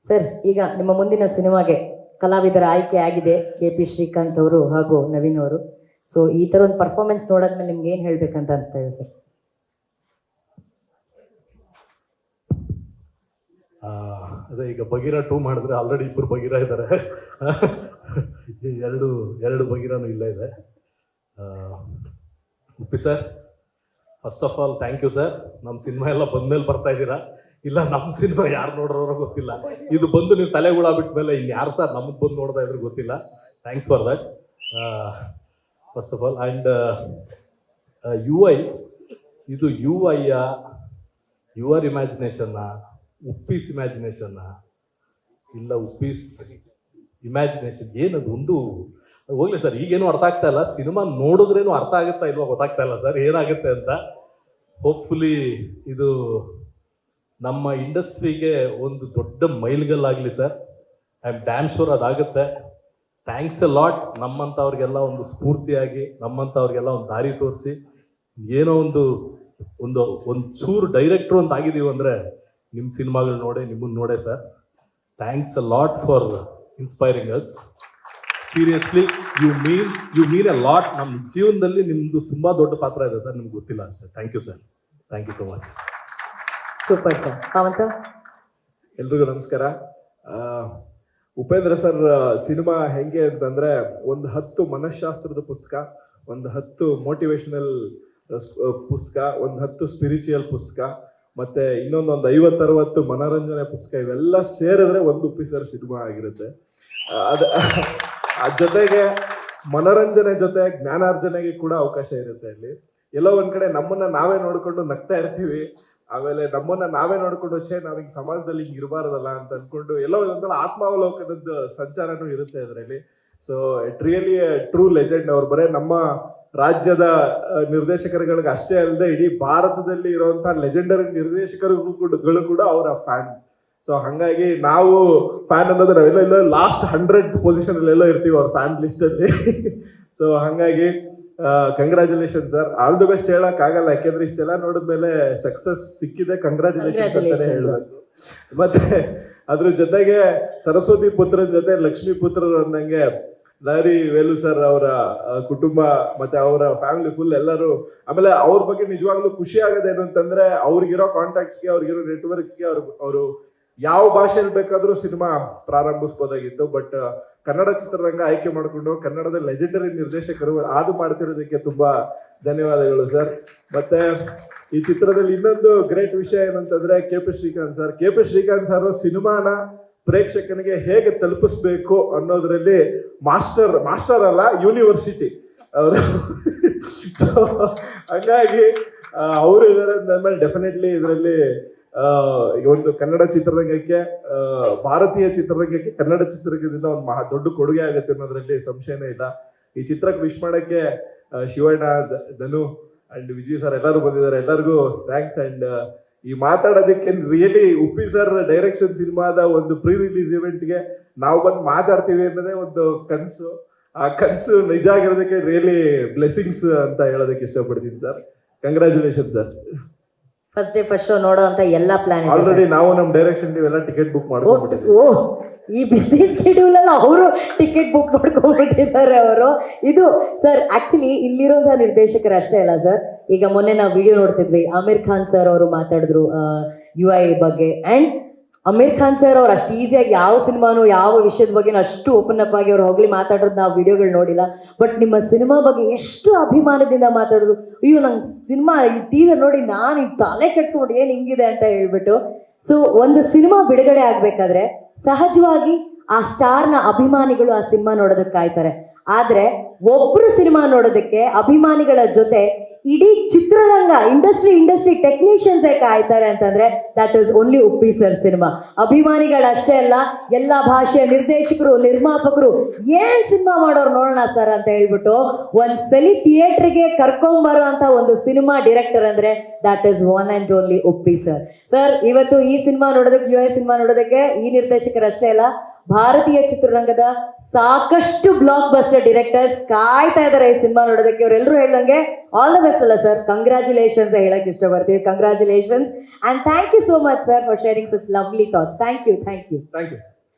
Sir, ಈಗ ನಿಮ್ಮ ಮುಂದಿನ ಸಿನಿಮಾಗೆ ಕಲಾವಿದರ ಆಯ್ಕೆ ಆಗಿದೆ KP ಶ್ರೀಕಾಂತ್ ಅವರು ಹಾಗೂ ನವೀನ್ ಅವರು. ಸೊ ಈ ಥರ ಒಂದು ಪರ್ಫಾರ್ಮೆನ್ಸ್ ನೋಡಾದ್ಮೇಲೆ ನಿಮ್ಗೆ ಏನು ಹೇಳ್ಬೇಕಂತ ಅನಿಸ್ತಾ ಇದೆ ಸರ್? ಅದೇ ಈಗ ಬಗೀರ 2 ಮಾಡಿದ್ರೆ ಆಲ್ರೆಡಿ 2 ಬಗೀರ ಇದ್ದಾರೆ. ಎರಡು ಬಗೀರನೂ ಇಲ್ಲೇ ಇದೆ. Uppi sir, first of all thank you sir. ನಮ್ಮ ಸಿನಿಮಾ ಎಲ್ಲ ಬಂದ್ಮೇಲೆ ಬರ್ತಾ ಇದ್ದೀರಾ. ಇಲ್ಲ ನಮ್ಮ ಸಿನಿಮಾ ಯಾರು ನೋಡ್ರೋ ಗೊತ್ತಿಲ್ಲ, ಇದು ಬಂದು ನೀವು ತಲೆಗುಳ ಬಿಟ್ಮೇಲೆ ಇನ್ನು ಯಾರು ಸರ್ ನಮಗೆ ಬಂದು ನೋಡ್ತಾ ಇದ್ರು ಗೊತ್ತಿಲ್ಲ. Thanks for that first of all. And UI ಇದು UI ಯುವರ್ ಇಮ್ಯಾಜಿನೇಷನ್ನ, ಉಪ್ಪೀಸ್ ಇಮ್ಯಾಜಿನೇಷನ್ನ, ಇಲ್ಲ ಉಪ್ಪೀಸ್ ಇಮ್ಯಾಜಿನೇಷನ್ ಏನದು ಒಂದು ಹೋಗ್ಲಿ ಸರ್. ಈಗೇನು ಅರ್ಥ ಆಗ್ತಾ ಇಲ್ಲ, ಸಿನಿಮಾ ನೋಡಿದ್ರೇನು ಅರ್ಥ ಆಗುತ್ತಾ ಇಲ್ವಾ ಗೊತ್ತಾಗ್ತಾ ಇಲ್ಲ ಸರ್ ಏನಾಗುತ್ತೆ ಅಂತ. ಹೋಪ್ಫುಲಿ ಇದು ನಮ್ಮ ಇಂಡಸ್ಟ್ರಿಗೆ ಒಂದು ದೊಡ್ಡ ಮೈಲ್ಗಲ್ಲಾಗಲಿ sir. I am damn sure ಅದಾಗುತ್ತೆ. Thanks a lot. ನಮ್ಮಂಥವ್ರಿಗೆಲ್ಲ ಒಂದು ಸ್ಫೂರ್ತಿಯಾಗಿ, ನಮ್ಮಂಥವ್ರಿಗೆಲ್ಲ ಒಂದು ದಾರಿ ತೋರಿಸಿ, ಏನೋ ಒಂದು ಚೂರು ಡೈರೆಕ್ಟ್ರು ಅಂತ ಆಗಿದ್ದೀವಿ ಅಂದರೆ ನಿಮ್ಮ ಸಿನಿಮಾಗಳು ನೋಡೇ, ನಿಮ್ಮನ್ನು ನೋಡೇ sir. Thanks a lot for inspiring us. Seriously you mean a lot. ನಮ್ಮ ಜೀವನದಲ್ಲಿ ನಿಮ್ಮದು ತುಂಬ ದೊಡ್ಡ ಪಾತ್ರ ಇದೆ ಸರ್, ನಿಮ್ಗೆ ಗೊತ್ತಿಲ್ಲ ಅಷ್ಟೇ. Thank you sir, thank you so much. Super sir. Pavan sir? ಎಲ್ರಿಗೂ ನಮಸ್ಕಾರ. ಉಪೇಂದ್ರ ಸರ್ ಸಿನಿಮಾ ಹೆಂಗೆ ಅಂತಂದ್ರೆ, ಒಂದು 10 ಮನಃಶಾಸ್ತ್ರದ ಪುಸ್ತಕ, ಒಂದು 10 ಮೋಟಿವೇಶನಲ್ ಪುಸ್ತಕ, ಒಂದು 10 ಸ್ಪಿರಿಚುವಲ್ ಪುಸ್ತಕ, ಮತ್ತೆ ಇನ್ನೊಂದು 50-60 ಮನೋರಂಜನೆ ಪುಸ್ತಕ, ಇವೆಲ್ಲ ಸೇರಿದ್ರೆ ಒಂದು ಉಪ್ಪಿ ಸರ್ ಸಿನಿಮಾ ಆಗಿರುತ್ತೆ. ಜೊತೆಗೆ ಮನೋರಂಜನೆ ಜೊತೆ ಜ್ಞಾನಾರ್ಜನೆಗೆ ಕೂಡ ಅವಕಾಶ ಇರುತ್ತೆ ಇಲ್ಲಿ. ಎಲ್ಲೋ ಒಂದ್ ಕಡೆ ನಮ್ಮನ್ನ ನಾವೇ ನೋಡ್ಕೊಂಡು ನಗ್ತಾ ಇರ್ತೀವಿ, ಆಮೇಲೆ ನಮ್ಮನ್ನ ನಾವೇ ನೋಡ್ಕೊಂಡು ನಾವ್ ಹಿಂಗ್ ಸಮಾಜದಲ್ಲಿ ಹಿಂಗ್ ಇರಬಾರ್ದಲ್ಲ ಅಂತ ಅನ್ಕೊಂಡು ಎಲ್ಲೋ ಒಂಥರ ಆತ್ಮಾವಲೋಕನದ ಸಂಚಾರನೂ ಇರುತ್ತೆ ಅದರಲ್ಲಿ. So it really true legend. ಅವ್ರು ಬರೇ ನಮ್ಮ ರಾಜ್ಯದ ನಿರ್ದೇಶಕರುಗಳಿಗೆ ಅಷ್ಟೇ ಅಲ್ಲದೆ ಇಡೀ ಭಾರತದಲ್ಲಿ ಇರುವಂತಹ ಲೆಜೆಂಡರಿ ನಿರ್ದೇಶಕರುಗಳು ಕೂಡ ಅವರ ಫ್ಯಾನ್. ಸೊ ಹಂಗಾಗಿ ನಾವು ಫ್ಯಾನ್ ಅನ್ನೋದು ನಾವೆಲ್ಲ ಲಾಸ್ಟ್ 100th ಪೊಸಿಷನ್ ಅಲ್ಲೆಲ್ಲೋ ಇರ್ತೀವಿ ಅವ್ರ ಫ್ಯಾನ್ ಲಿಸ್ಟ್ ಅಲ್ಲಿ. ಸೊ ಹಂಗಾಗಿ congratulation sir, all the best ಹೇಳಕ್ ಆಗಲ್ಲ, ಯಾಕೆಂದ್ರೆ ಇಷ್ಟೆಲ್ಲ ನೋಡಿದ್ಮೇಲೆ ಸಕ್ಸಸ್ ಸಿಕ್ಕಿದೆ, ಕಂಗ್ರಾಚುಲೇಷನ್ಸ್ ಅಂತಾನೆ ಹೇಳ್ಬೇಕು. ಮತ್ತೆ ಅದ್ರ ಜೊತೆಗೆ ಸರಸ್ವತಿ ಪುತ್ರನ ಜೊತೆ ಲಕ್ಷ್ಮೀ ಪುತ್ರರು ಅಂದಂಗೆ ಲಾರಿ ವೇಲು ಸರ್ ಅವರ ಕುಟುಂಬ ಮತ್ತೆ ಅವರ ಫ್ಯಾಮಿಲಿ ಫುಲ್ ಎಲ್ಲರೂ. ಆಮೇಲೆ ಅವ್ರ ಬಗ್ಗೆ ನಿಜವಾಗ್ಲೂ ಖುಷಿ ಆಗೋದೇನು ಅಂತಂದ್ರೆ, ಅವ್ರಿಗಿರೋ ಕಾಂಟ್ಯಾಕ್ಟ್ಸ್ಗೆ, ಅವ್ರಿಗಿರೋ ನೆಟ್ವರ್ಕ್ಸ್ಗೆ ಅವರು ಯಾವ ಭಾಷೆಯಲ್ಲಿ ಬೇಕಾದ್ರೂ ಸಿನಿಮಾ ಪ್ರಾರಂಭಿಸ್ಬೋದಾಗಿತ್ತು. ಬಟ್ ಕನ್ನಡ ಚಿತ್ರರಂಗ ಆಯ್ಕೆ ಮಾಡಿಕೊಂಡು ಕನ್ನಡದ ಲೆಜೆಂಡರಿ ನಿರ್ದೇಶಕರು ಅದು ಮಾಡ್ತಿರೋದಕ್ಕೆ ತುಂಬಾ ಧನ್ಯವಾದಗಳು ಸರ್. ಮತ್ತೆ ಈ ಚಿತ್ರದಲ್ಲಿ ಇನ್ನೊಂದು ಗ್ರೇಟ್ ವಿಷಯ ಏನಂತಂದ್ರೆ, KP ಶ್ರೀಕಾಂತ್ ಸರ್ ಸಿನಿಮಾನ ಪ್ರೇಕ್ಷಕನಿಗೆ ಹೇಗೆ ತಲುಪಿಸ್ಬೇಕು ಅನ್ನೋದ್ರಲ್ಲಿ ಮಾಸ್ಟರ್ ಅಲ್ಲ, ಯೂನಿವರ್ಸಿಟಿ ಅವರು. ಸೊ ಹಂಗಾಗಿ ಅವರು ಇದಾರೆ ಅಂದ್ಮೇಲೆ ಡೆಫಿನೆಟ್ಲಿ ಇದರಲ್ಲಿ ಒಂದು ಕನ್ನಡ ಚಿತ್ರರಂಗಕ್ಕೆ, ಭಾರತೀಯ ಚಿತ್ರರಂಗಕ್ಕೆ ಕನ್ನಡ ಚಿತ್ರರಂಗದಿಂದ ಒಂದು ದೊಡ್ಡ ಕೊಡುಗೆ ಆಗುತ್ತೆ ಅನ್ನೋದ್ರಲ್ಲಿ ಸಂಶಯನೇ ಇಲ್ಲ. ಈ ಚಿತ್ರಕ್ಕೆ ವಿಶ್ ಮಾಡಕ್ಕೆ ಶಿವಣ್ಣ, ಧನು ಅಂಡ್ ವಿಜಯ್ ಸರ್ ಎಲ್ಲರೂ ಬಂದಿದ್ದಾರೆ. ಎಲ್ಲರಿಗೂ ಥ್ಯಾಂಕ್ಸ್. ಅಂಡ್ ಈ ಮಾತಾಡೋದಕ್ಕೆ ರಿಯಲಿ ಉಪ್ಪಿ ಸರ್ ಡೈರೆಕ್ಷನ್ ಸಿನಿಮಾದ ಒಂದು ಪ್ರೀ ರಿಲೀಸ್ ಇವೆಂಟ್ಗೆ ನಾವು ಬಂದು ಮಾತಾಡ್ತೀವಿ ಅನ್ನೋದೇ ಒಂದು ಕನಸು. ಆ ಕನಸು ನಿಜ ಆಗಿರೋದಕ್ಕೆ ರಿಯಲಿ ಬ್ಲೆಸ್ಸಿಂಗ್ಸ್ ಅಂತ ಹೇಳೋದಕ್ಕೆ ಇಷ್ಟಪಡ್ತೀನಿ sir. Congratulation sir. First day first show ನೋಡೋ ಅಂತ ಎಲ್ಲ ಪ್ಲಾನ್ ಆಲ್ರೆಡಿ ನಾವು ನಮ್ಮ ಡೈರೆಕ್ಷನ್ ನೀವೆಲ್ಲ ಟಿಕೆಟ್ ಬುಕ್ ಮಾಡ್ಕೊಂಡ್ಬಿಟ್ಟಿದ್ದೀವಿ. ಓ, ಈ ಬಿಸಿ ಸ್ಕೆಡ್ಯೂಲ್ ಅಲ್ಲಿ ಅವರು ಟಿಕೆಟ್ ಬುಕ್ ಮಾಡ್ಕೊಂಡ್ಬಿಟ್ಟಿದ್ದಾರೆ ಅವರು. ಇದು ಸರ್ ಆಕ್ಚುಲಿ ಇಲ್ಲಿರೋಂಥ ನಿರ್ದೇಶಕರು ಅಷ್ಟೇ ಅಲ್ಲ ಸರ್. ಈಗ ಮೊನ್ನೆ ನಾವು ವಿಡಿಯೋ ನೋಡ್ತಿದ್ವಿ, ಆಮಿರ್ ಖಾನ್ ಸರ್ ಅವರು ಮಾತಾಡಿದ್ರು UI ಬಗ್ಗೆ. ಅಂಡ್ ಆಮಿರ್ ಖಾನ್ ಸರ್ ಅವ್ರು ಅಷ್ಟು ಈಸಿಯಾಗಿ ಯಾವ ಸಿನಿಮಾನು ಯಾವ ವಿಷಯದ ಬಗ್ಗೆ ಅಷ್ಟು ಓಪನ್ ಅಪ್ ಆಗಿ ಅವ್ರು ಹೋಗ್ಲಿ ಮಾತಾಡೋದು ನಾವು ವಿಡಿಯೋಗಳು ನೋಡಿಲ್ಲ. ಬಟ್ ನಿಮ್ಮ ಸಿನಿಮಾ ಬಗ್ಗೆ ಎಷ್ಟು ಅಭಿಮಾನದಿಂದ ಮಾತಾಡಿದ್ರು. ಅಯ್ಯೋ ನಂಗೆ ಸಿನಿಮಾ ಈ ಟೀಸರ್ ನೋಡಿ ನಾನು ಈ ತಲೆ ಕೆಡ್ಸ್ಕೊಂಡು ಏನು ಹಿಂಗಿದೆ ಅಂತ ಹೇಳ್ಬಿಟ್ಟು. ಸೊ ಒಂದು ಸಿನಿಮಾ ಬಿಡುಗಡೆ ಆಗ್ಬೇಕಾದ್ರೆ ಸಹಜವಾಗಿ ಆ ಸ್ಟಾರ್ನ ಅಭಿಮಾನಿಗಳು ಆ ಸಿನಿಮಾ ನೋಡೋದಕ್ಕೆ ಕಾಯ್ತಾರೆ. ಆದ್ರೆ ಒಬ್ರು ಸಿನಿಮಾ ನೋಡೋದಕ್ಕೆ ಅಭಿಮಾನಿಗಳ ಜೊತೆ ಇಡೀ ಚಿತ್ರರಂಗ ಇಂಡಸ್ಟ್ರಿ ಟೆಕ್ನಿಷಿಯನ್ಸ್ ಕಾಯ್ತಾರೆ ಅಂತಂದ್ರೆ that is only Uppi sir cinema. ಅಭಿಮಾನಿಗಳಷ್ಟೇ ಅಲ್ಲ, ಎಲ್ಲ ಭಾಷೆಯ ನಿರ್ದೇಶಕರು, ನಿರ್ಮಾಪಕರು ಏನ್ ಸಿನಿಮಾ ಮಾಡೋರು ನೋಡೋಣ ಸರ್ ಅಂತ ಹೇಳ್ಬಿಟ್ಟು ಒಂದ್ಸಲಿ ಥಿಯೇಟರ್ಗೆ ಕರ್ಕೊಂಬರೋ ಅಂತ ಒಂದು ಸಿನಿಮಾ ಡೈರೆಕ್ಟರ್ ಅಂದ್ರೆ that is one and only Uppi sir. Sir ಇವತ್ತು ಈ ಸಿನಿಮಾ ನೋಡೋದಕ್ಕೆ, UI ಸಿನಿಮಾ ನೋಡೋದಕ್ಕೆ ಈ ನಿರ್ದೇಶಕರು ಅಷ್ಟೇ ಅಲ್ಲ, ಭಾರತೀಯ ಚಿತ್ರರಂಗದ ಸಾಕಷ್ಟು ಬ್ಲಾಕ್ ಬಸ್ಟರ್ ಡೈರೆಕ್ಟರ್ಸ್ ಕಾಯ್ತಾ ಇದಾರೆ ಈ ಸಿನಿಮಾ ನೋಡೋದಕ್ಕೆ. ಅವರೆಲ್ಲರೂ ಹೇಳ್ದಂಗೆ ಆಲ್ ದ ಬೆಸ್ಟ್ ಅಲ್ಲ ಸರ್, ಕಂಗ್ರ್ಯಾಚುಲೇಷನ್ಸ್ ಹೇಳಕ್ ಇಷ್ಟಪಡ್ತೀವಿ. Congratulations and thank you so much sir for sharing such lovely thoughts. Thank you. Thank you.